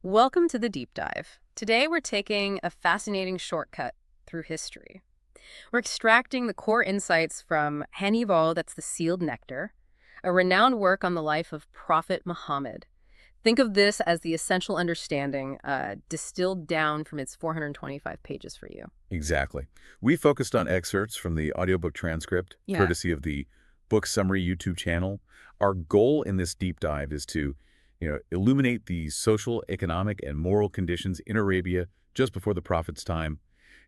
Welcome to the deep dive. Today we're taking a fascinating shortcut through history. We're extracting the core insights from Hanival, that's the Sealed Nectar, a renowned work on the life of Prophet Muhammad. Think of this as the essential understanding distilled down from its 425 pages for you. Exactly. We focused on excerpts from the audiobook transcript, Yeah. courtesy of the Book Summary YouTube channel. Our goal in this deep dive is to, illuminate the social, economic, and moral conditions in Arabia just before the Prophet's time,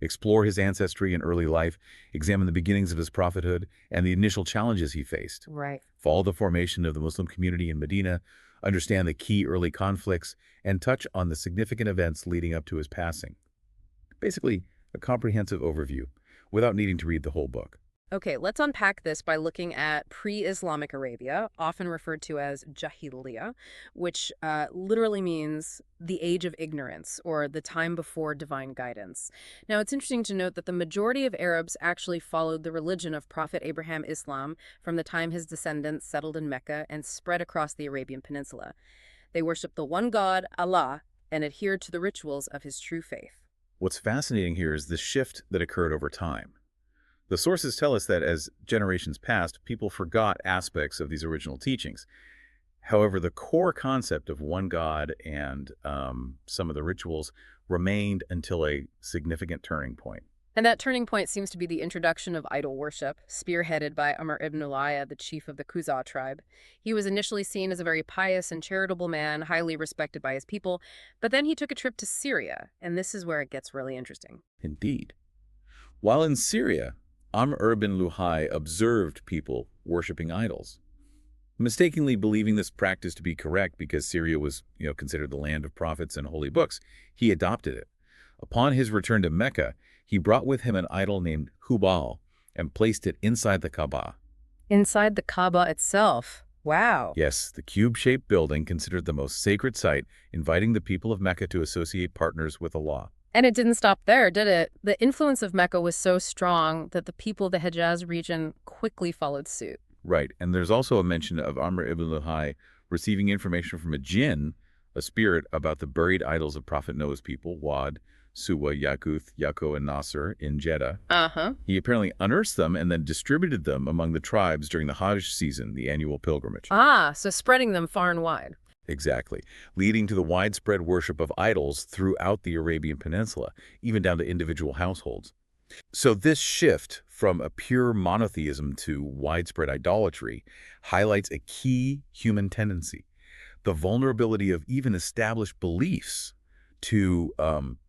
explore his ancestry and early life, examine the beginnings of his prophethood and the initial challenges he faced, Right. follow the formation of the Muslim community in Medina, understand the key early conflicts, and touch on the significant events leading up to his passing. Basically, a comprehensive overview without needing to read the whole book. Okay, let's unpack this by looking at pre-Islamic Arabia, often referred to as Jahiliyyah, which literally means the age of ignorance or the time before divine guidance. Now, it's interesting to note that the majority of Arabs actually followed the religion of Prophet Abraham Islam from the time his descendants settled in Mecca and spread across the Arabian Peninsula. They worshiped the one God, Allah, and adhered to the rituals of his true faith. What's fascinating here is the shift that occurred over time. The sources tell us that as generations passed, people forgot aspects of these original teachings. However, the core concept of one God and some of the rituals remained until a significant turning point. And that turning point seems to be the introduction of idol worship, spearheaded by Amr ibn Ulayya, the chief of the Khuzā tribe. He was initially seen as a very pious and charitable man, highly respected by his people, but then he took a trip to Syria, and this is where it gets really interesting. Indeed. While in Syria, Amr ibn Luhai observed people worshiping idols. Mistakenly believing this practice to be correct because Syria was, considered the land of prophets and holy books, he adopted it. Upon his return to Mecca, he brought with him an idol named Hubal and placed it inside the Kaaba. Inside the Kaaba itself. Wow. Yes, the cube-shaped building considered the most sacred site, inviting the people of Mecca to associate partners with Allah. And it didn't stop there, did it? The influence of Mecca was so strong that the people of the Hejaz region quickly followed suit. Right, and there's also a mention of Amr ibn Luhai receiving information from a jinn, a spirit, about the buried idols of Prophet Noah's people, Wad, Suwa, Yakuth, Yako, and Nasr, in Jeddah. Uh-huh. He apparently unearthed them and then distributed them among the tribes during the Hajj season, the annual pilgrimage. Ah, so spreading them far and wide. Exactly, leading to the widespread worship of idols throughout the Arabian Peninsula, even down to individual households. So this shift from a pure monotheism to widespread idolatry highlights a key human tendency, the vulnerability of even established beliefs to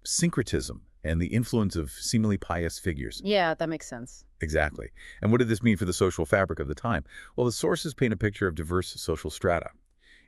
syncretism and the influence of seemingly pious figures. Yeah, that makes sense. Exactly. And what did this mean for the social fabric of the time? Well, the sources paint a picture of diverse social strata.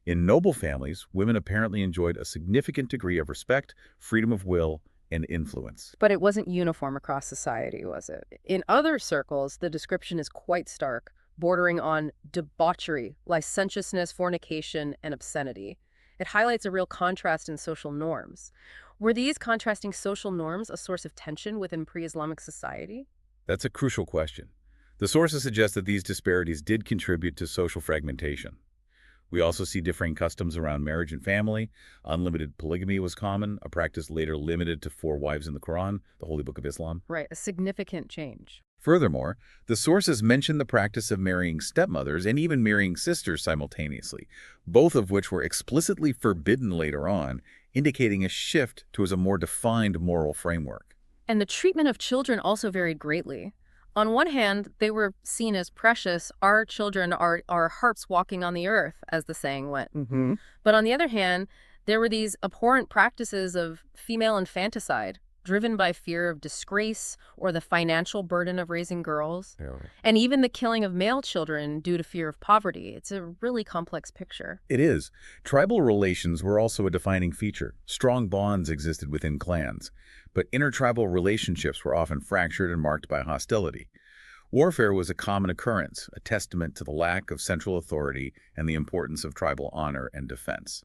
In noble families, women apparently enjoyed a significant degree of respect, freedom of will, and influence. But it wasn't uniform across society, was it? In other circles, the description is quite stark, bordering on debauchery, licentiousness, fornication, and obscenity. It highlights a real contrast in social norms. Were these contrasting social norms a source of tension within pre-Islamic society? That's a crucial question. The sources suggest that these disparities did contribute to social fragmentation. We also see differing customs around marriage and family. Unlimited polygamy was common, a practice later limited to 4 wives in the Quran, the Holy Book of Islam. Right, a significant change. Furthermore, the sources mention the practice of marrying stepmothers and even marrying sisters simultaneously, both of which were explicitly forbidden later on, indicating a shift towards a more defined moral framework. And the treatment of children also varied greatly. On one hand, they were seen as precious. Our children are harps walking on the earth, as the saying went. But on the other hand, there were these abhorrent practices of female infanticide, driven by fear of disgrace or the financial burden of raising girls, and even the killing of male children due to fear of poverty. It's a really complex picture. It is. Tribal relations were also a defining feature. Strong bonds existed within clans, but intertribal relationships were often fractured and marked by hostility. Warfare was a common occurrence, a testament to the lack of central authority and the importance of tribal honor and defense.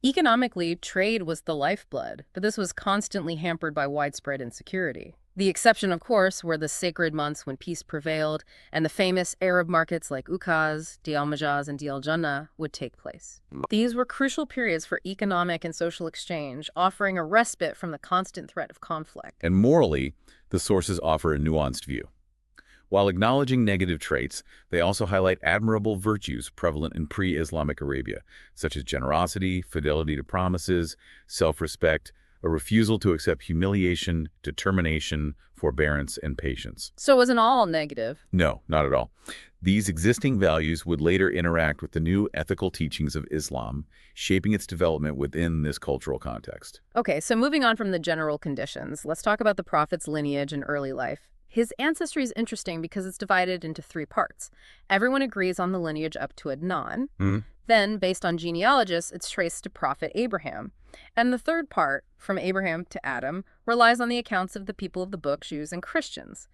Economically, trade was the lifeblood, but this was constantly hampered by widespread insecurity. The exception, of course, were the sacred months when peace prevailed, and the famous Arab markets like Ukaz, Diyal Majaz, and Diyal Jannah would take place. These were crucial periods for economic and social exchange, offering a respite from the constant threat of conflict. And morally, the sources offer a nuanced view. While acknowledging negative traits, they also highlight admirable virtues prevalent in pre-Islamic Arabia, such as generosity, fidelity to promises, self-respect, a refusal to accept humiliation, determination, forbearance, and patience. So it wasn't all negative. No, not at all. These existing values would later interact with the new ethical teachings of Islam, shaping its development within this cultural context. Okay, so moving on from the general conditions, let's talk about the Prophet's lineage and early life. His ancestry is interesting because it's divided into three parts. Everyone agrees on the lineage up to Adnan. Mhm. Then, based on genealogists, it's traced to Prophet Abraham. And the third part, from Abraham to Adam, relies on the accounts of the people of the book, Jews and Christians.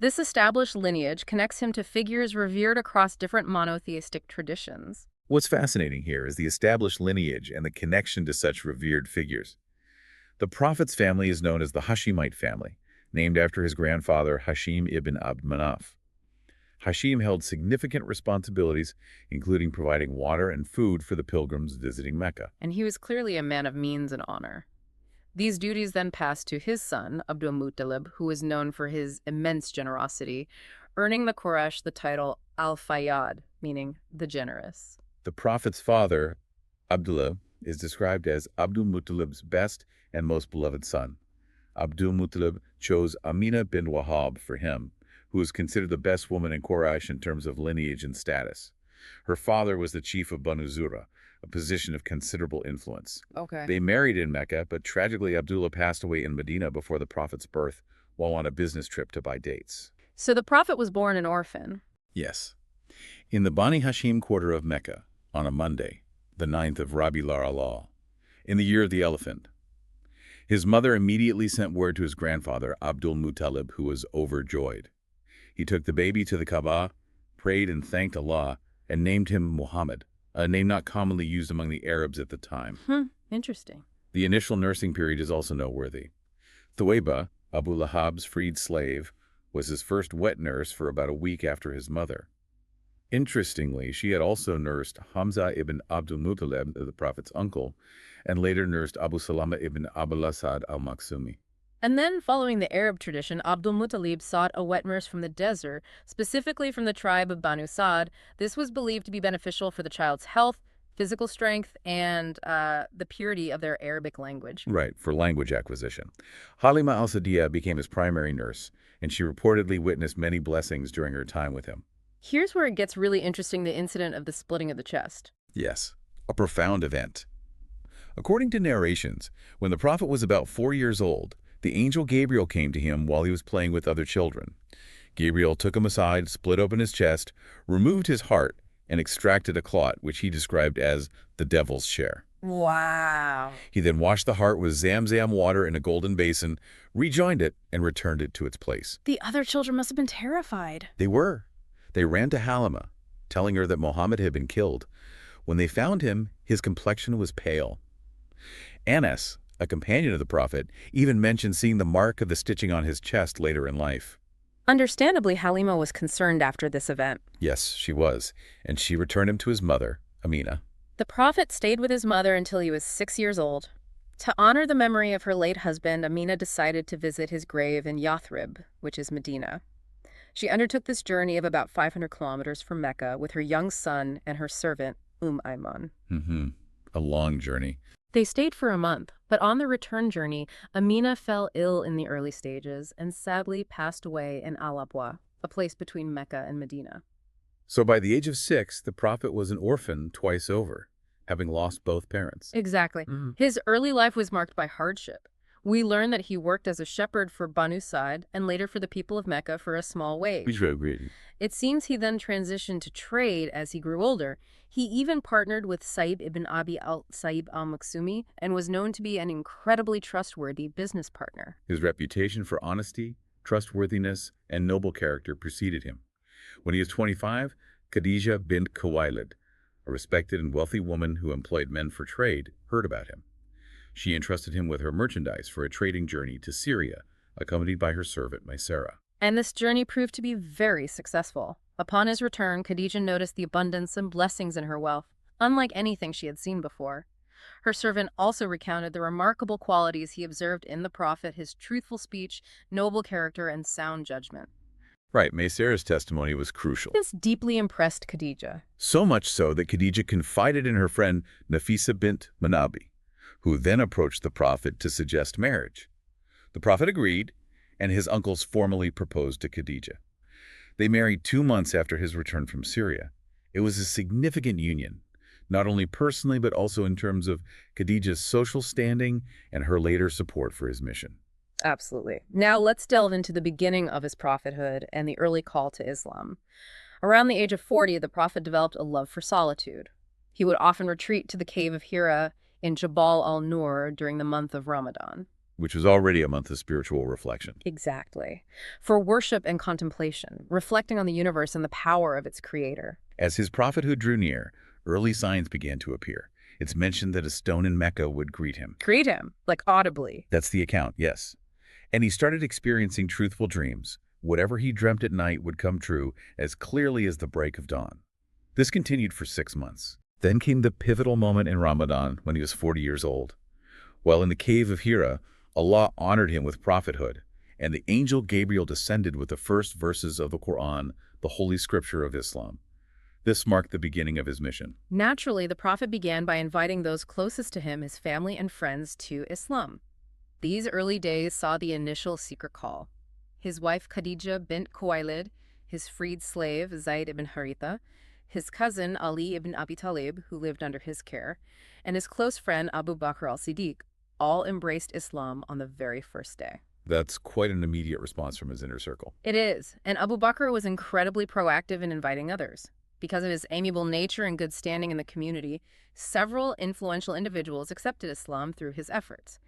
This established lineage connects him to figures revered across different monotheistic traditions. What's fascinating here is the established lineage and the connection to such revered figures. The Prophet's family is known as the Hashemite family, named after his grandfather Hashim ibn Abd Manaf. Hashim held significant responsibilities, including providing water and food for the pilgrims visiting Mecca. And he was clearly a man of means and honor. These duties then passed to his son, Abdul Muttalib, who was known for his immense generosity, earning the Quraysh the title Al-Fayyad, meaning the generous. The Prophet's father, Abdullah, is described as Abdul Muttalib's best and most beloved son. Abdul Muttalib chose Amina bint Wahab for him, who was considered the best woman in Quraysh in terms of lineage and status. Her father was the chief of Banu Zura, a position of considerable influence. Okay. They married in Mecca, but tragically Abdullah passed away in Medina before the Prophet's birth while on a business trip to buy dates. So the Prophet was born an orphan. Yes. In the Bani Hashim quarter of Mecca, on a Monday, the 9th of Rabi'ul Awwal, in the year of the elephant, his mother immediately sent word to his grandfather, Abdul Muttalib, who was overjoyed. He took the baby to the Kaaba, prayed and thanked Allah, and named him Mohammed, a name not commonly used among the Arabs at the time. Interesting. The initial nursing period is also noteworthy. Thuwayba, Abu Lahab's freed slave, was his first wet nurse for about a week after his mother. Interestingly, she had also nursed Hamza ibn Abdul Muttalib, the Prophet's uncle, and later nursed Abu Salama ibn Al-Asad al-Makhzumi. And then, following the Arab tradition, Abdul Muttalib sought a wet nurse from the desert, specifically from the tribe of Banu Sa'd. This was believed to be beneficial for the child's health, physical strength, and the purity of their Arabic language. Right, for language acquisition. Halima al-Sadiya became his primary nurse, and she reportedly witnessed many blessings during her time with him. Here's where it gets really interesting, the incident of the splitting of the chest. Yes, a profound event. According to narrations, when the Prophet was about 4 years old, the angel Gabriel came to him while he was playing with other children. Gabriel took him aside, split open his chest, removed his heart, and extracted a clot, which he described as the devil's share. Wow. He then washed the heart with Zamzam water in a golden basin, rejoined it, and returned it to its place. The other children must have been terrified. They were. They ran to Halima, telling her that Mohammed had been killed. When they found him, his complexion was pale. Anas, a companion of the Prophet, even mentioned seeing the mark of the stitching on his chest later in life. Understandably, Halima was concerned after this event. Yes, she was, and she returned him to his mother, Amina. The Prophet stayed with his mother until he was 6 years old. To honor the memory of her late husband, Amina decided to visit his grave in Yathrib, which is Medina. She undertook this journey of about 500 kilometers from Mecca with her young son and her servant, Ayman. A long journey. They stayed for a month, but on the return journey, Amina fell ill in the early stages and sadly passed away in Al-Abwa, a place between Mecca and Medina. So by the age of 6, the Prophet was an orphan twice over, having lost both parents. Exactly. His early life was marked by hardship. We learn that he worked as a shepherd for Banu Sa'd and later for the people of Mecca for a small wage. It seems he then transitioned to trade as he grew older. He even partnered with Sa'ib ibn Abi al-Sa'ib al-Makhzumi and was known to be an incredibly trustworthy business partner. His reputation for honesty, trustworthiness, and noble character preceded him. When he was 25, Khadija bint Khuwailid, a respected and wealthy woman who employed men for trade, heard about him. She entrusted him with her merchandise for a trading journey to Syria, accompanied by her servant, Seerah. And this journey proved to be very successful. Upon his return, Khadijah noticed the abundance and blessings in her wealth, unlike anything she had seen before. Her servant also recounted the remarkable qualities he observed in the Prophet, his truthful speech, noble character, and sound judgment. Right, Seerah's testimony was crucial. This deeply impressed Khadijah. So much so that Khadijah confided in her friend Nafisa bint Manabi, who then approached the Prophet to suggest marriage. The Prophet agreed, and his uncles formally proposed to Khadijah. They married 2 months after his return from Syria. It was a significant union, not only personally but also in terms of Khadijah's social standing and her later support for his mission. Absolutely. Now let's delve into the beginning of his prophethood and the early call to Islam. Around the age of 40, the Prophet developed a love for solitude. He would often retreat to the cave of Hira in Jabal al-Nur during the month of Ramadan. Which was already a month of spiritual reflection. Exactly. For worship and contemplation, reflecting on the universe and the power of its creator. As his prophethood drew near, early signs began to appear. It's mentioned that a stone in Mecca would greet him. Greet him, like audibly. That's the account, yes. And he started experiencing truthful dreams. Whatever he dreamt at night would come true as clearly as the break of dawn. This continued for 6 months. Then came the pivotal moment in Ramadan when he was 40 years old. While in the cave of Hira, Allah honored him with prophethood, and the angel Gabriel descended with the first verses of the Quran, the holy scripture of Islam. This marked the beginning of his mission. Naturally, the Prophet began by inviting those closest to him, his family and friends, to Islam. These early days saw the initial secret call. His wife Khadija bint Khuwailid, his freed slave Zayd ibn Haritha, his cousin Ali ibn Abi Talib, who lived under his care, and his close friend Abu Bakr al-Siddiq, all embraced Islam on the very first day. That's quite an immediate response from his inner circle. It is, and Abu Bakr was incredibly proactive in inviting others. Because of his amiable nature and good standing in the community, several influential individuals accepted Islam through his efforts.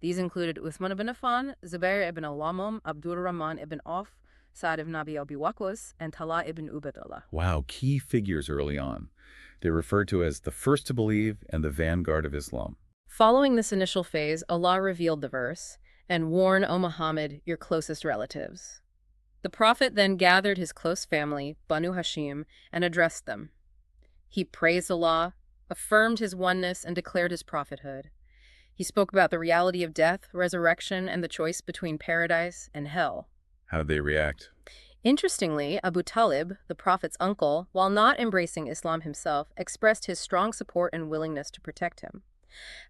These included Uthman ibn Affan, Zubair ibn al-Awwam, Abdur Rahman ibn Auf, Sa'd ibn Abi Waqqas, and Talha ibn Ubaidullah. Wow, key figures early on. They're referred to as the first to believe and the vanguard of Islam. Following this initial phase, Allah revealed the verse, "And warn, O Muhammad, your closest relatives." The Prophet then gathered his close family, Banu Hashim, and addressed them. He praised Allah, affirmed his oneness, and declared his prophethood. He spoke about the reality of death, resurrection, and the choice between paradise and hell. How did they react? Interestingly, Abu Talib, the Prophet's uncle, while not embracing Islam himself, expressed his strong support and willingness to protect him.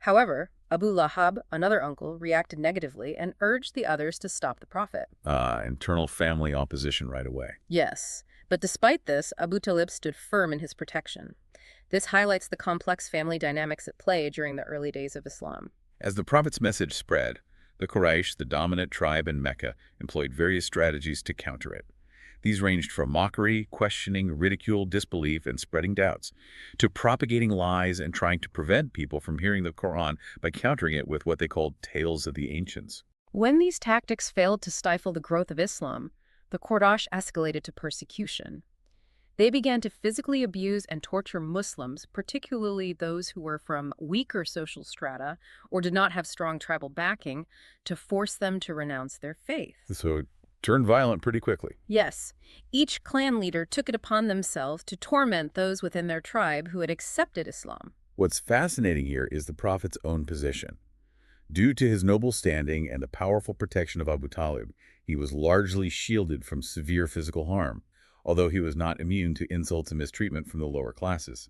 However, Abu Lahab, another uncle, reacted negatively and urged the others to stop the Prophet. Internal family opposition right away. Yes, but despite this, Abu Talib stood firm in his protection. This highlights the complex family dynamics at play during the early days of Islam. As the Prophet's message spread, the Quraysh, the dominant tribe in Mecca, employed various strategies to counter it. These ranged from mockery, questioning, ridicule, disbelief, and spreading doubts, to propagating lies and trying to prevent people from hearing the Quran by countering it with what they called tales of the ancients. When these tactics failed to stifle the growth of Islam, the Quraysh escalated to persecution. They began to physically abuse and torture Muslims, particularly those who were from weaker social strata or did not have strong tribal backing, to force them to renounce their faith. So it turned violent pretty quickly. Yes, each clan leader took it upon themselves to torment those within their tribe who had accepted Islam. What's fascinating here is the Prophet's own position. Due to his noble standing and the powerful protection of Abu Talib, he was largely shielded from severe physical harm, although he was not immune to insults and mistreatment from the lower classes.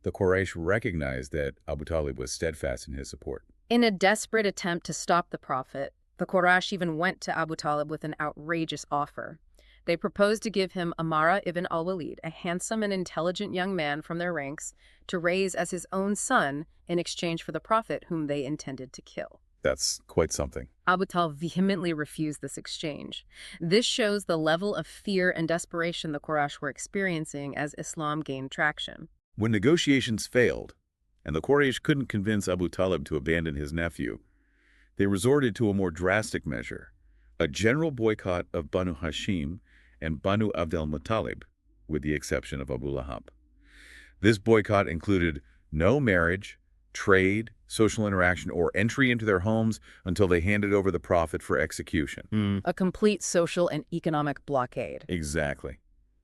The Quraysh recognized that Abu Talib was steadfast in his support. In a desperate attempt to stop the Prophet, the Quraysh even went to Abu Talib with an outrageous offer. They proposed to give him Amara ibn al-Walid, a handsome and intelligent young man from their ranks, to raise as his own son in exchange for the Prophet whom they intended to kill. That's quite something. Abu Talib vehemently refused this exchange. This shows the level of fear and desperation the Quraysh were experiencing as Islam gained traction. When negotiations failed, and the Quraysh couldn't convince Abu Talib to abandon his nephew, they resorted to a more drastic measure, a general boycott of Banu Hashim and Banu Abd al-Muttalib, with the exception of Abu Lahab. This boycott included no marriage, trade, social interaction, or entry into their homes until they handed over the Prophet for execution. A complete social and economic blockade. Exactly.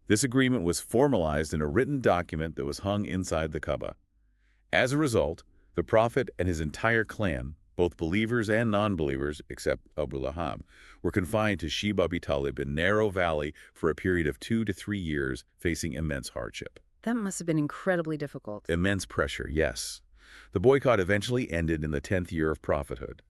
This agreement was formalized in a written document that was hung inside the Kaaba. As a result, the Prophet and his entire clan, both believers and non-believers, except Abu Lahab, were confined to Shib Abi Talib in Narrow Valley for a period of 2 to 3 years, facing immense hardship. That must have been incredibly difficult. Immense pressure, yes. The boycott eventually ended in the 10th year of prophethood.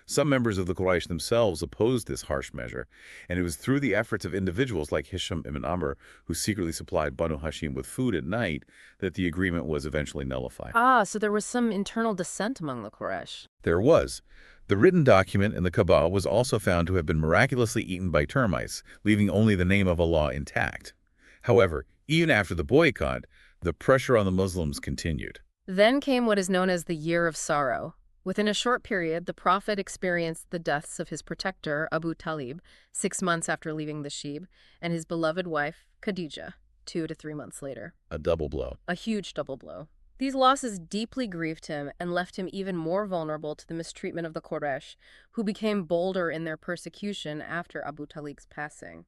Some members of the Quraysh themselves opposed this harsh measure, and it was through the efforts of individuals like Hisham ibn Amr, who secretly supplied Banu Hashim with food at night, that the agreement was eventually nullified. Ah, so there was some internal dissent among the Quraysh. There was. The written document in the Kaaba was also found to have been miraculously eaten by termites, leaving only the name of Allah intact. However, even after the boycott, the pressure on the Muslims continued. Then came what is known as the Year of Sorrow. Within a short period, the Prophet experienced the deaths of his protector, Abu Talib, 6 months after leaving the Shib, and his beloved wife, Khadijah, 2 to 3 months later. A double blow. A huge double blow. These losses deeply grieved him and left him even more vulnerable to the mistreatment of the Quraysh, who became bolder in their persecution after Abu Talib's passing.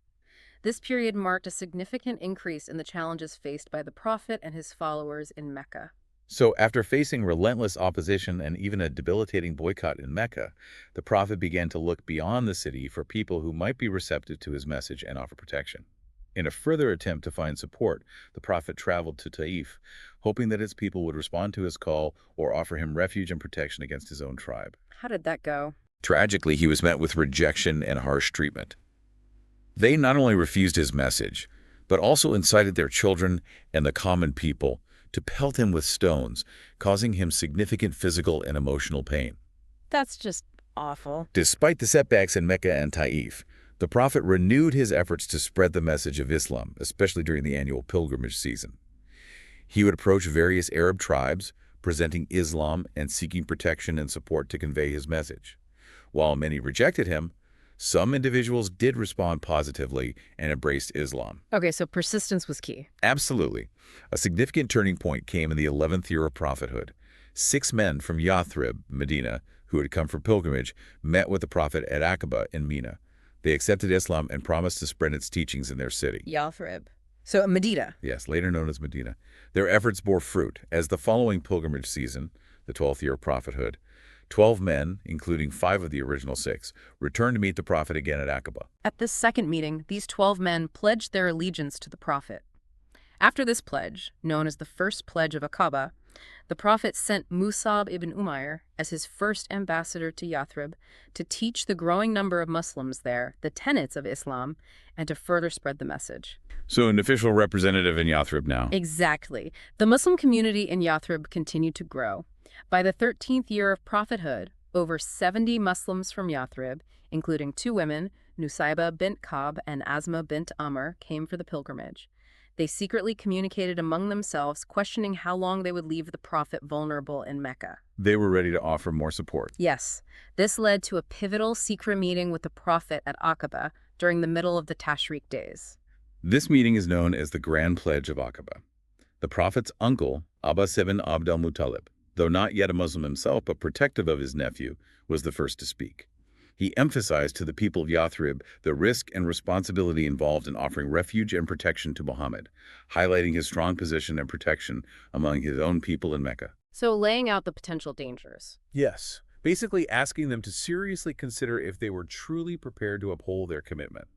This period marked a significant increase in the challenges faced by the Prophet and his followers in Mecca. So after facing relentless opposition and even a debilitating boycott in Mecca, the Prophet began to look beyond the city for people who might be receptive to his message and offer protection. In a further attempt to find support, the Prophet traveled to Taif, hoping that its people would respond to his call or offer him refuge and protection against his own tribe. How did that go? Tragically, he was met with rejection and harsh treatment. They not only refused his message, but also incited their children and the common people to pelt him with stones, causing him significant physical and emotional pain. That's just awful. Despite the setbacks in Mecca and Taif, the Prophet renewed his efforts to spread the message of Islam, especially during the annual pilgrimage season. He would approach various Arab tribes, presenting Islam and seeking protection and support to convey his message. While many rejected him, some individuals did respond positively and embraced Islam. Okay, so persistence was key. Absolutely. A significant turning point came in the 11th year of prophethood. 6 men from Yathrib, Medina, who had come for pilgrimage, met with the Prophet at Aqaba in Mina. They accepted Islam and promised to spread its teachings in their city. Yathrib. So Medina. Yes, later known as Medina. Their efforts bore fruit, as the following pilgrimage season, the 12th year of prophethood, 12 men, including 5 of the original 6, returned to meet the Prophet again at Aqaba. At this second meeting, these 12 men pledged their allegiance to the Prophet. After this pledge, known as the First Pledge of Aqaba, the Prophet sent Musab ibn Umair as his first ambassador to Yathrib to teach the growing number of Muslims there the tenets of Islam and to further spread the message. So an official representative in Yathrib now. Exactly. The Muslim community in Yathrib continued to grow. By the 13th year of prophethood, over 70 Muslims from Yathrib, including 2 women, Nusayba bint Ka'b and Asma bint Amr, came for the pilgrimage. They secretly communicated among themselves, questioning how long they would leave the Prophet vulnerable in Mecca. They were ready to offer more support. Yes, this led to a pivotal secret meeting with the Prophet at Aqaba during the middle of the Tashriq days. This meeting is known as the Grand Pledge of Aqaba. The Prophet's uncle, Abbas ibn Abd al-Muttalib, though not yet a Muslim himself but protective of his nephew, was the first to speak. He emphasized to the people of Yathrib the risk and responsibility involved in offering refuge and protection to Muhammad, highlighting his strong position and protection among his own people in Mecca. So laying out the potential dangers. Yes, basically asking them to seriously consider if they were truly prepared to uphold their commitment.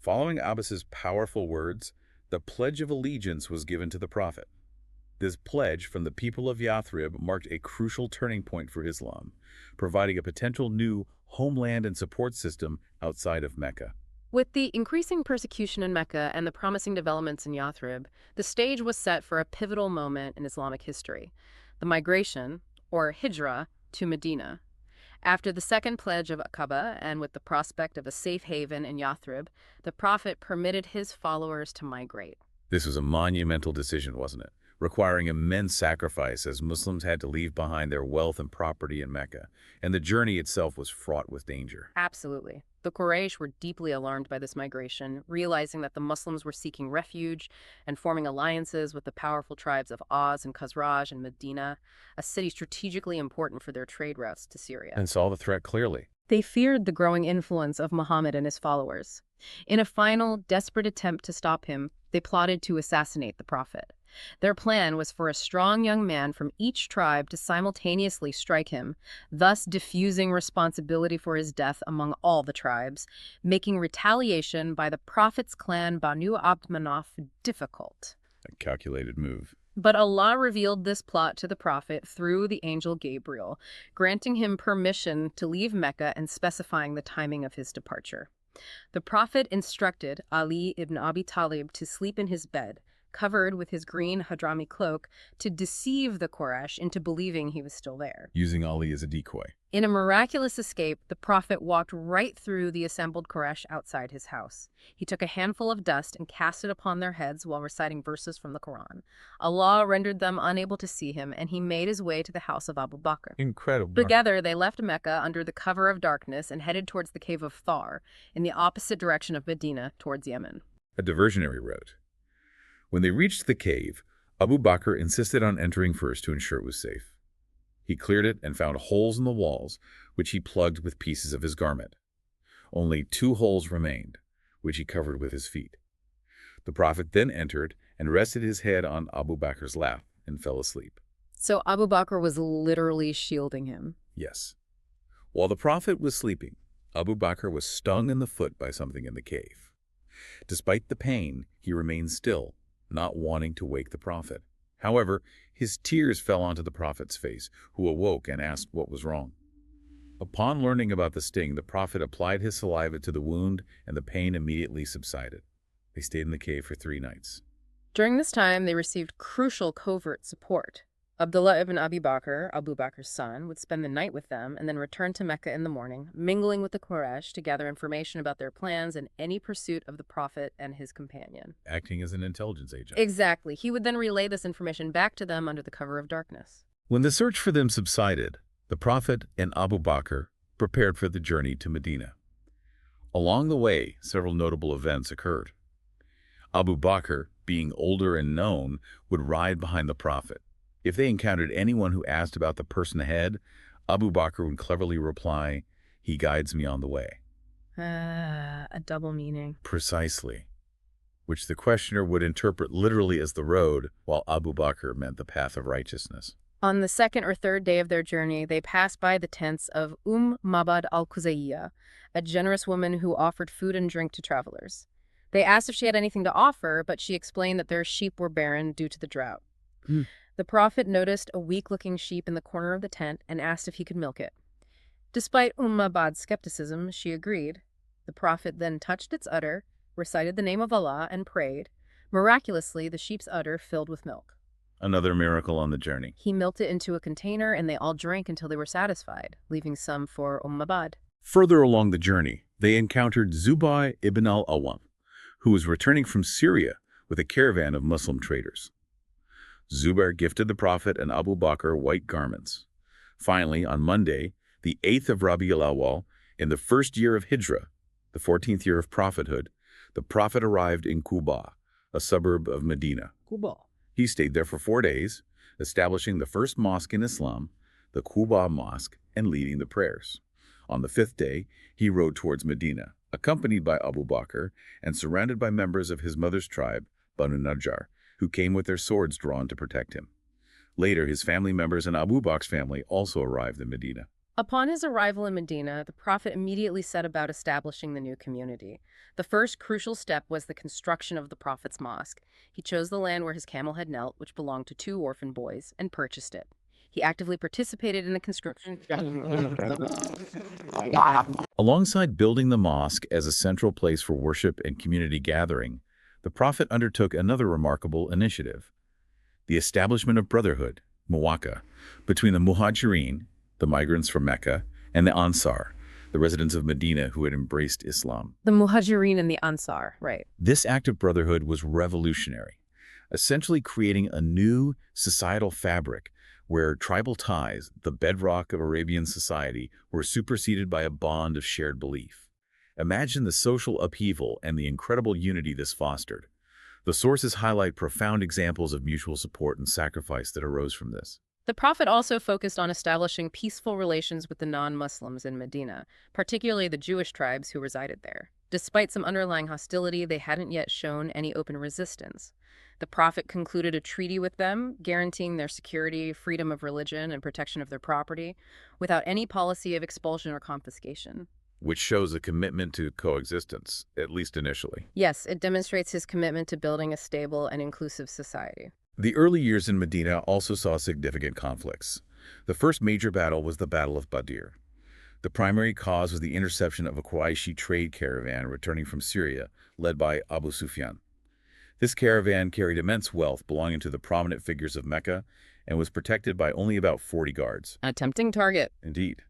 Following Abbas's powerful words, the Pledge of Allegiance was given to the Prophet. This pledge from the people of Yathrib marked a crucial turning point for Islam, providing a potential new homeland and support system outside of Mecca. With the increasing persecution in Mecca and the promising developments in Yathrib, the stage was set for a pivotal moment in Islamic history, the migration, or Hijrah, to Medina. After the second pledge of Aqaba, and with the prospect of a safe haven in Yathrib, the Prophet permitted his followers to migrate. This was a monumental decision, wasn't it? requiring immense sacrifice as Muslims had to leave behind their wealth and property in Mecca, and the journey itself was fraught with danger. Absolutely. The Quraysh were deeply alarmed by this migration, realizing that the Muslims were seeking refuge and forming alliances with the powerful tribes of Aus and Khazraj and Medina, a city strategically important for their trade routes to Syria. And saw the threat clearly. They feared the growing influence of Muhammad and his followers. In a final, desperate attempt to stop him, they plotted to assassinate the prophet. Their plan was for a strong young man from each tribe to simultaneously strike him, thus diffusing responsibility for his death among all the tribes, making retaliation by the prophet's clan Banu Abd Manaf difficult. A calculated move. But Allah revealed this plot to the prophet through the angel Gabriel, granting him permission to leave Mecca and specifying the timing of his departure. The prophet instructed Ali ibn Abi Talib to sleep in his bed, covered with his green Hadrami cloak, to deceive the Quraysh into believing he was still there. Using Ali as a decoy. In a miraculous escape, the prophet walked right through the assembled Quraysh outside his house. He took a handful of dust and cast it upon their heads while reciting verses from the Quran. Allah rendered them unable to see him, and he made his way to the house of Abu Bakr. Incredible. Together, they left Mecca under the cover of darkness and headed towards the cave of Thar, in the opposite direction of Medina, towards Yemen. A diversionary route. When they reached the cave, Abu Bakr insisted on entering first to ensure it was safe. He cleared it and found holes in the walls, which he plugged with pieces of his garment. Only 2 holes remained, which he covered with his feet. The prophet then entered and rested his head on Abu Bakr's lap and fell asleep. So Abu Bakr was literally shielding him. Yes. While the prophet was sleeping, Abu Bakr was stung in the foot by something in the cave. Despite the pain, he remained still, not wanting to wake the prophet. However, his tears fell onto the prophet's face, who awoke and asked what was wrong. Upon learning about the sting, the prophet applied his saliva to the wound, and the pain immediately subsided. They stayed in the cave for 3 nights. During this time, they received crucial covert support. Abdullah ibn Abi Bakr, Abu Bakr's son, would spend the night with them and then return to Mecca in the morning, mingling with the Quraysh to gather information about their plans and any pursuit of the prophet and his companion. Acting as an intelligence agent. Exactly. He would then relay this information back to them under the cover of darkness. When the search for them subsided, the prophet and Abu Bakr prepared for the journey to Medina. Along the way, several notable events occurred. Abu Bakr, being older and known, would ride behind the prophet. If they encountered anyone who asked about the person ahead, Abu Bakr would cleverly reply, "He guides me on the way." A double meaning. Precisely. Which the questioner would interpret literally as the road, while Abu Bakr meant the path of righteousness. On the 2nd or 3rd day of their journey, they passed by the tents of Mabad al-Khuzayya, a generous woman who offered food and drink to travelers. They asked if she had anything to offer, but she explained that their sheep were barren due to the drought. The prophet noticed a weak-looking sheep in the corner of the tent and asked if he could milk it. Despite Mabad's skepticism, she agreed. The prophet then touched its udder, recited the name of Allah, and prayed. Miraculously, the sheep's udder filled with milk. Another miracle on the journey. He milked it into a container, and they all drank until they were satisfied, leaving some for Mabad. Further along the journey, they encountered Zubayr ibn al-Awwam, who was returning from Syria with a caravan of Muslim traders. Zubayr gifted the prophet and Abu Bakr white garments. Finally, on Monday, the 8th of Rabi al-Awwal, in the 1st year of Hijrah, the 14th year of prophethood, the prophet arrived in Quba, a suburb of Medina. Quba. He stayed there for 4 days, establishing the first mosque in Islam, the Quba Mosque, and leading the prayers. On the 5th day, he rode towards Medina, accompanied by Abu Bakr and surrounded by members of his mother's tribe, Banu Najjar, who came with their swords drawn to protect him. Later, his family members and Abu Bakr's family also arrived in Medina. Upon his arrival in Medina, the prophet immediately set about establishing the new community. The first crucial step was the construction of the prophet's mosque. He chose the land where his camel had knelt, which belonged to 2 orphan boys, and purchased it. He actively participated in the construction. Alongside building the mosque as a central place for worship and community gathering, the prophet undertook another remarkable initiative: the establishment of brotherhood, muwaka, between the Muhajirin, the migrants from Mecca, and the Ansar, the residents of Medina who had embraced Islam. The Muhajirin and the Ansar, right. This act of brotherhood was revolutionary. essentially creating a new societal fabric where tribal ties, the bedrock of Arabian society, were superseded by a bond of shared belief. Imagine the social upheaval and the incredible unity this fostered. The sources highlight profound examples of mutual support and sacrifice that arose from this. The Prophet also focused on establishing peaceful relations with the non-Muslims in Medina, particularly the Jewish tribes who resided there. Despite some underlying hostility, they hadn't yet shown any open resistance. The Prophet concluded a treaty with them, guaranteeing their security, freedom of religion, and protection of their property, without any policy of expulsion or confiscation. Which shows a commitment to coexistence, at least initially. Yes, it demonstrates his commitment to building a stable and inclusive society. The early years in Medina also saw significant conflicts. The first major battle was the Battle of Badr. The primary cause was the interception of a Qurayshi trade caravan returning from Syria, led by Abu Sufyan. This caravan carried immense wealth belonging to the prominent figures of Mecca and was protected by only about 40 guards. A tempting target. Indeed.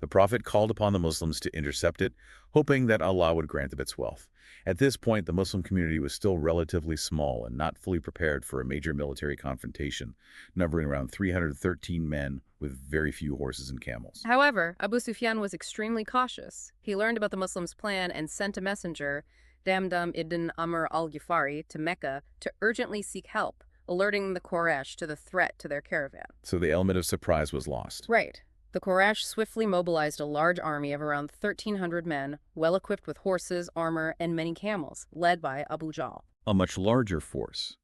The Prophet called upon the Muslims to intercept it, hoping that Allah would grant them its wealth. At this point, the Muslim community was still relatively small and not fully prepared for a major military confrontation, numbering around 313 men with very few horses and camels. However, Abu Sufyan was extremely cautious. He learned about the Muslims' plan and sent a messenger, Damdam ibn Amr al-Ghifari, to Mecca to urgently seek help, alerting the Quraysh to the threat to their caravan. So the element of surprise was lost. Right. The Quraysh swiftly mobilized a large army of around 1,300 men, well equipped with horses, armor, and many camels, led by Abu Jahl. A much larger force.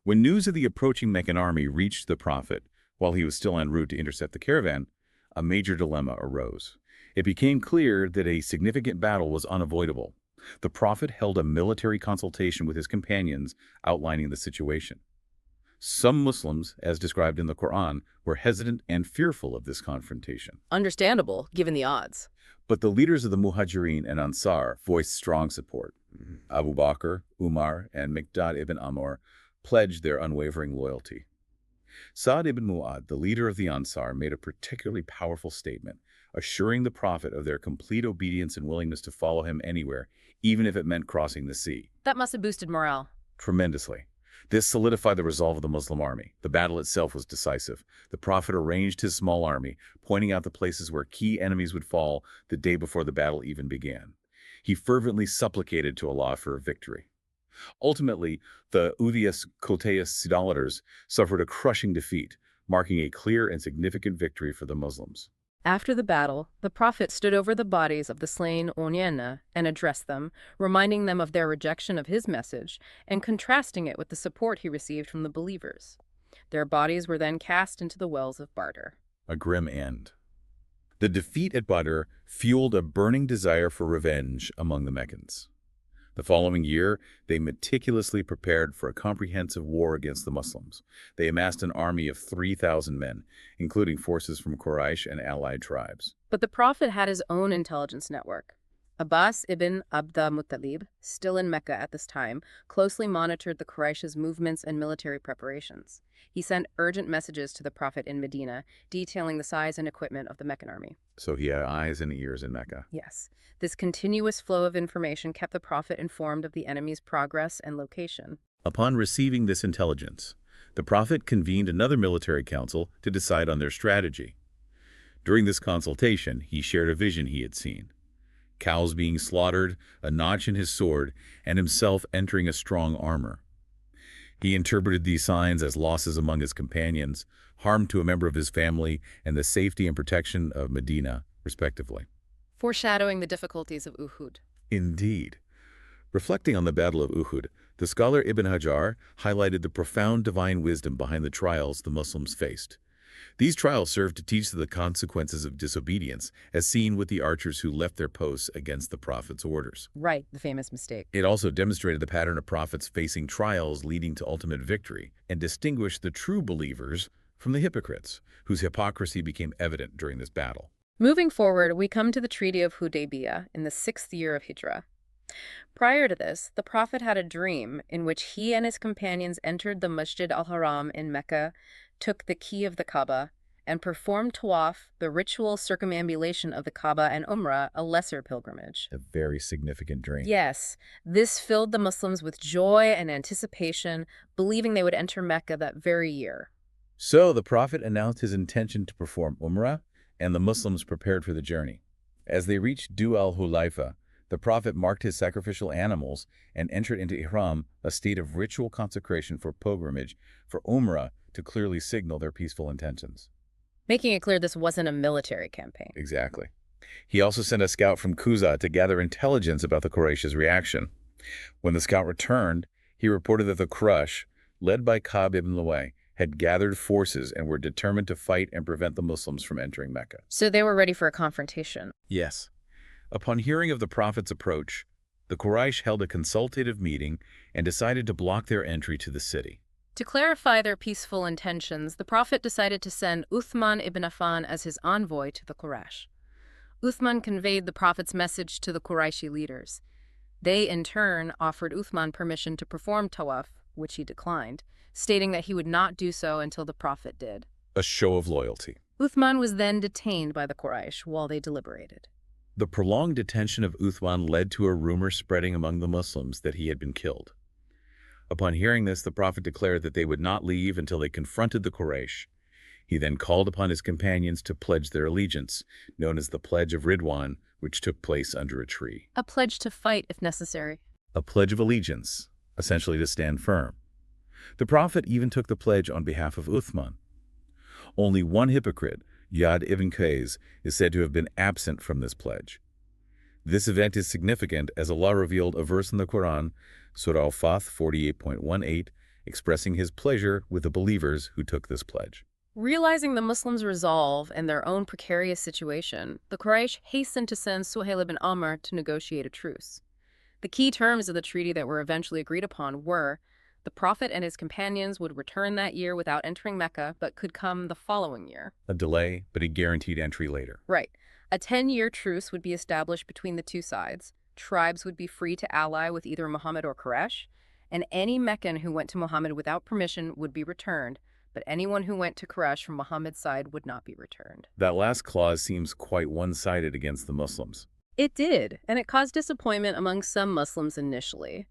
When news of the approaching Meccan army reached the Prophet, while he was still en route to intercept the caravan, a major dilemma arose. It became clear that a significant battle was unavoidable. The Prophet held a military consultation with his companions, outlining the situation. Some Muslims, as described in the Quran, were hesitant and fearful of this confrontation. Understandable, given the odds. But the leaders of the Muhajirin and Ansar voiced strong support. Abu Bakr, Umar, and Miqdad ibn Amr pledged their unwavering loyalty. Sa'd ibn Mu'adh, the leader of the Ansar, made a particularly powerful statement, assuring the Prophet of their complete obedience and willingness to follow him anywhere, even if it meant crossing the sea. That must have boosted morale. Tremendously. This solidified the resolve of the Muslim army. The battle itself was decisive. The Prophet arranged his small army, pointing out the places where key enemies would fall the day before the battle even began. He fervently supplicated to Allah for a victory. Ultimately, the Uthiyas Qutayas idolaters suffered a crushing defeat, marking a clear and significant victory for the Muslims. After the battle, the Prophet stood over the bodies of the slain Onyenna and addressed them, reminding them of their rejection of his message and contrasting it with the support he received from the believers. Their bodies were then cast into the wells of Badr. A grim end. The defeat at Badr fueled a burning desire for revenge among the Meccans. The following year, they meticulously prepared for a comprehensive war against the Muslims. They amassed an army of 3,000 men, including forces from Quraysh and allied tribes. But the Prophet had his own intelligence network. Abbas ibn Abda Muttalib, still in Mecca at this time, closely monitored the Quraysh's movements and military preparations. He sent urgent messages to the Prophet in Medina, detailing the size and equipment of the Meccan army. So he had eyes and ears in Mecca. Yes, this continuous flow of information kept the Prophet informed of the enemy's progress and location. Upon receiving this intelligence, the Prophet convened another military council to decide on their strategy. During this consultation, he shared a vision he had seen. Cows being slaughtered, a notch in his sword, and himself entering a strong armor. He interpreted these signs as losses among his companions, harm to a member of his family, and the safety and protection of Medina, respectively. Foreshadowing the difficulties of Uhud. Indeed. Reflecting on the Battle of Uhud, the scholar Ibn Hajar highlighted the profound divine wisdom behind the trials the Muslims faced. These trials served to teach the consequences of disobedience, as seen with the archers who left their posts against the Prophet's orders. Right, the famous mistake. It also demonstrated the pattern of prophets facing trials leading to ultimate victory, and distinguished the true believers from the hypocrites, whose hypocrisy became evident during this battle. Moving forward, we come to the Treaty of Hudaybiyah in the 6th year of Hijrah. Prior to this, the Prophet had a dream in which he and his companions entered the Masjid al-Haram in Mecca, took the key of the Kaaba, and performed tawaf, the ritual circumambulation of the Kaaba, and Umrah, a lesser pilgrimage. A very significant dream. Yes, this filled the Muslims with joy and anticipation, believing they would enter Mecca that very year. So the Prophet announced his intention to perform Umrah, and the Muslims prepared for the journey. As they reached Dhu al-Hulaifa, the Prophet marked his sacrificial animals and entered into Ihram, a state of ritual consecration for pilgrimage, for Umrah, to clearly signal their peaceful intentions. Making it clear this wasn't a military campaign. Exactly. He also sent a scout from Kuza to gather intelligence about the Quraysh's reaction. When the scout returned, he reported that the Quraysh, led by Ka'b ibn Lu'ay, had gathered forces and were determined to fight and prevent the Muslims from entering Mecca. So they were ready for a confrontation. Yes. Upon hearing of the Prophet's approach, the Quraysh held a consultative meeting and decided to block their entry to the city. To clarify their peaceful intentions, the Prophet decided to send Uthman ibn Affan as his envoy to the Quraysh. Uthman conveyed the Prophet's message to the Qurayshi leaders. They, in turn, offered Uthman permission to perform tawaf, which he declined, stating that he would not do so until the Prophet did. A show of loyalty. Uthman was then detained by the Quraysh while they deliberated. The prolonged detention of Uthman led to a rumor spreading among the Muslims that he had been killed. Upon hearing this, the Prophet declared that they would not leave until they confronted the Quraysh. He then called upon his companions to pledge their allegiance, known as the Pledge of Ridwan, which took place under a tree. A pledge to fight if necessary. A pledge of allegiance, essentially to stand firm. The Prophet even took the pledge on behalf of Uthman. Only one hypocrite, Yad ibn Qais, is said to have been absent from this pledge. This event is significant as Allah revealed a verse in the Quran, Surah Al-Fath 48.18, expressing his pleasure with the believers who took this pledge. Realizing the Muslims' resolve and their own precarious situation, the Quraysh hastened to send Suhail ibn Amr to negotiate a truce. The key terms of the treaty that were eventually agreed upon were the Prophet and his companions would return that year without entering Mecca, but could come the following year. A delay, but a guaranteed entry later. Right. A 10-year truce would be established between the two sides. Tribes would be free to ally with either Muhammad or Quraysh, and any Meccan who went to Muhammad without permission would be returned, but anyone who went to Quraysh from Muhammad's side would not be returned. That last clause seems quite one-sided against the Muslims. It did, and it caused disappointment among some Muslims initially.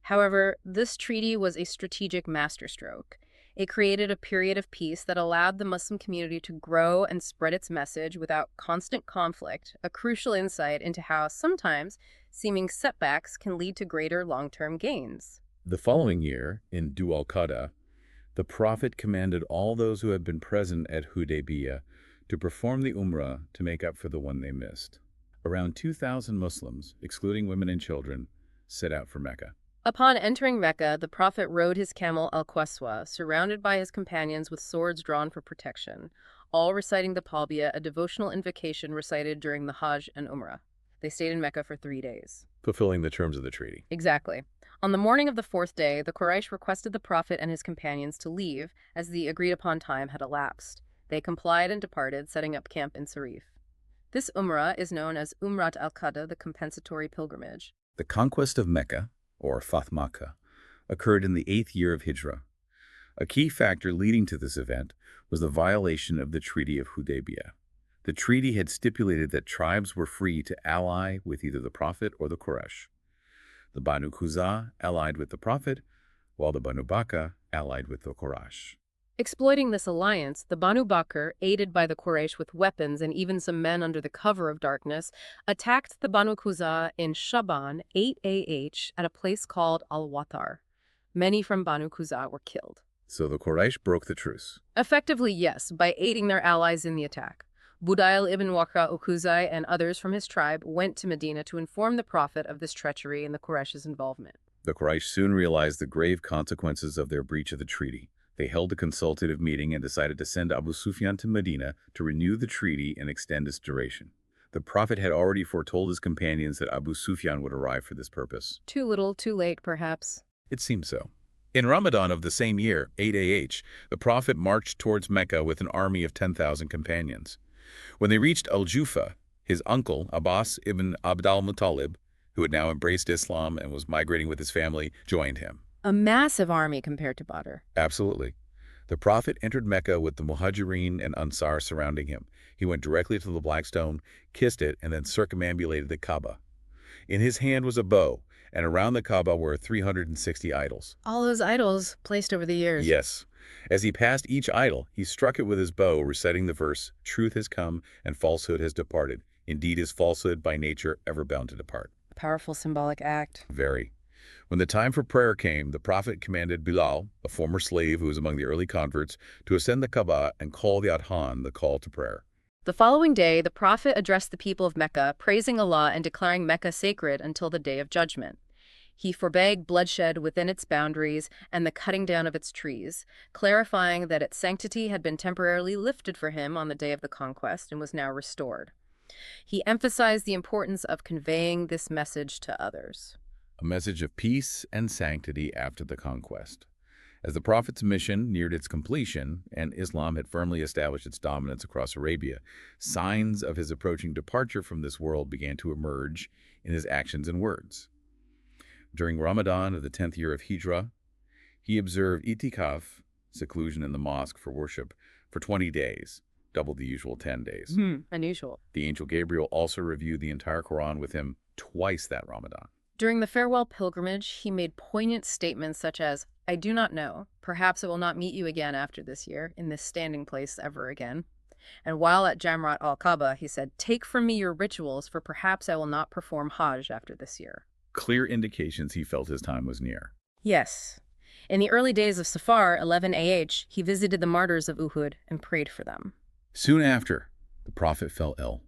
However, this treaty was a strategic masterstroke. It created a period of peace that allowed the Muslim community to grow and spread its message without constant conflict, a crucial insight into how sometimes seeming setbacks can lead to greater long-term gains. The following year, in Dhu al-Qada, the Prophet commanded all those who had been present at Hudaybiyah to perform the Umrah to make up for the one they missed. Around 2,000 Muslims, excluding women and children, set out for Mecca. Upon entering Mecca, the Prophet rode his camel Al-Qaswa, surrounded by his companions with swords drawn for protection, all reciting the Talbiyah, a devotional invocation recited during the Hajj and Umrah. They stayed in Mecca for 3 days. Fulfilling the terms of the treaty. Exactly. On the morning of the 4th day, the Quraysh requested the Prophet and his companions to leave, as the agreed-upon time had elapsed. They complied and departed, setting up camp in Sarif. This Umrah is known as Umrat al-Qada, the compensatory pilgrimage. The conquest of Mecca, or Fath Makkah, occurred in the 8th year of Hijrah. A key factor leading to this event was the violation of the Treaty of Hudaybiyah. The treaty had stipulated that tribes were free to ally with either the Prophet or the Quraysh. The Banu Quza allied with the Prophet, while the Banu Bakr allied with the Quraysh. Exploiting this alliance, the Banu Bakr, aided by the Quraysh with weapons and even some men under the cover of darkness, attacked the Banu Quza in Shaban 8 AH at a place called Al-Watar. Many from Banu Quza were killed. So the Quraysh broke the truce. Effectively, yes, by aiding their allies in the attack. Budayl ibn Waqra Uquzai and others from his tribe went to Medina to inform the Prophet of this treachery and the Quraysh's involvement. The Quraysh soon realized the grave consequences of their breach of the treaty. They held a consultative meeting and decided to send Abu Sufyan to Medina to renew the treaty and extend its duration. The Prophet had already foretold his companions that Abu Sufyan would arrive for this purpose. Too little, too late, perhaps. It seemed so. In Ramadan of the same year, 8 AH, the Prophet marched towards Mecca with an army of 10,000 companions. When they reached Al-Jufa, his uncle, Abbas ibn Abd al-Muttalib, who had now embraced Islam and was migrating with his family, joined him. A massive army compared to Badr. Absolutely. The Prophet entered Mecca with the Muhajirin and Ansar surrounding him. He went directly to the Black Stone, kissed it, and then circumambulated the Kaaba. In his hand was a bow, and around the Kaaba were 360 idols. All those idols placed over the years. Yes. As he passed each idol, he struck it with his bow, reciting the verse, "Truth has come, and falsehood has departed. Indeed is falsehood by nature ever bound to depart." A powerful symbolic act. Very. When the time for prayer came, the Prophet commanded Bilal, a former slave who was among the early converts, to ascend the Kaaba and call the Adhan, the call to prayer. The following day, the Prophet addressed the people of Mecca, praising Allah and declaring Mecca sacred until the Day of Judgment. He forbade bloodshed within its boundaries and the cutting down of its trees, clarifying that its sanctity had been temporarily lifted for him on the day of the conquest and was now restored. He emphasized the importance of conveying this message to others. A message of peace and sanctity after the conquest. As the Prophet's mission neared its completion and Islam had firmly established its dominance across Arabia, signs of his approaching departure from this world began to emerge in his actions and words. During Ramadan of the 10th year of Hijrah, he observed itikaf, seclusion in the mosque for worship, for 20 days, double the usual 10 days. Unusual. The angel Gabriel also reviewed the entire Quran with him twice that Ramadan. During the farewell pilgrimage, he made poignant statements such as, "I do not know. Perhaps I will not meet you again after this year, in this standing place ever again." And while at Jamrat al-Kaaba, he said, "Take from me your rituals, for perhaps I will not perform Hajj after this year." Clear indications he felt his time was near. Yes. In the early days of Safar, 11 AH, he visited the martyrs of Uhud and prayed for them. Soon after, the Prophet fell ill.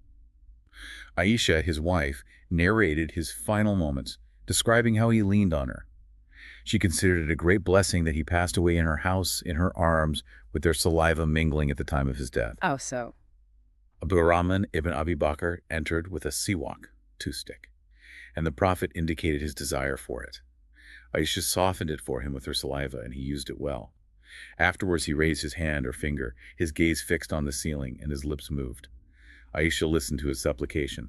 Aisha, his wife, narrated his final moments, describing how he leaned on her. She considered it a great blessing that he passed away in her house, in her arms, with their saliva mingling at the time of his death. Oh, so. Abdurrahman ibn Abi Bakr entered with a siwak, toothstick, and the Prophet indicated his desire for it. Aisha softened it for him with her saliva, and he used it well. Afterwards, he raised his hand or finger, his gaze fixed on the ceiling, and his lips moved. Aisha listened to his supplication.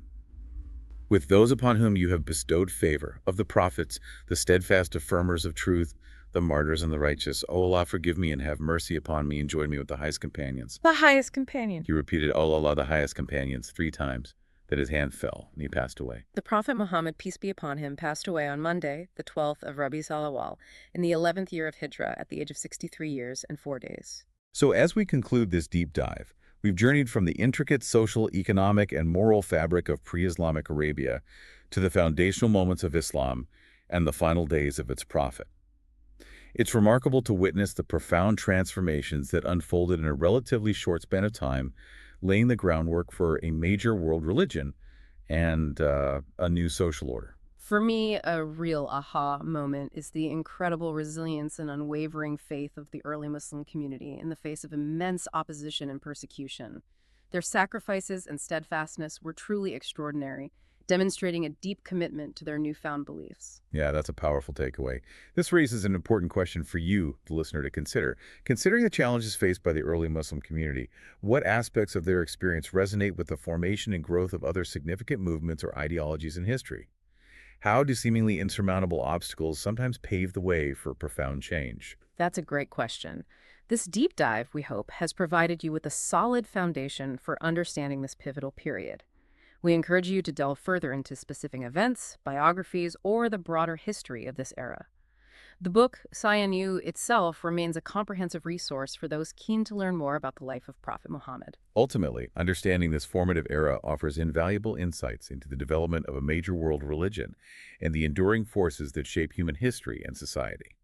"With those upon whom you have bestowed favor, of the prophets, the steadfast affirmers of truth, the martyrs and the righteous, O Allah, forgive me and have mercy upon me and join me with the highest companions." The highest companion. He repeated, "O Allah, the highest companions," 3 times. Then his hand fell, and he passed away. The Prophet Muhammad, peace be upon him, passed away on Monday, the 12th of Rabi' al-Awwal, in the 11th year of Hijrah, at the age of 63 years and 4 days. So as we conclude this deep dive, we've journeyed from the intricate social, economic, and moral fabric of pre-Islamic Arabia to the foundational moments of Islam and the final days of its prophet. It's remarkable to witness the profound transformations that unfolded in a relatively short span of time, laying the groundwork for a major world religion and a new social order. For me, a real aha moment is the incredible resilience and unwavering faith of the early Muslim community in the face of immense opposition and persecution. Their sacrifices and steadfastness were truly extraordinary, demonstrating a deep commitment to their newfound beliefs. Yeah, that's a powerful takeaway. This raises an important question for you, the listener, to consider. Considering the challenges faced by the early Muslim community, what aspects of their experience resonate with the formation and growth of other significant movements or ideologies in history? How do seemingly insurmountable obstacles sometimes pave the way for profound change? That's a great question. This deep dive, we hope, has provided you with a solid foundation for understanding this pivotal period. We encourage you to delve further into specific events, biographies, or the broader history of this era. The book, Sayanu itself, remains a comprehensive resource for those keen to learn more about the life of Prophet Muhammad. Ultimately, understanding this formative era offers invaluable insights into the development of a major world religion and the enduring forces that shape human history and society.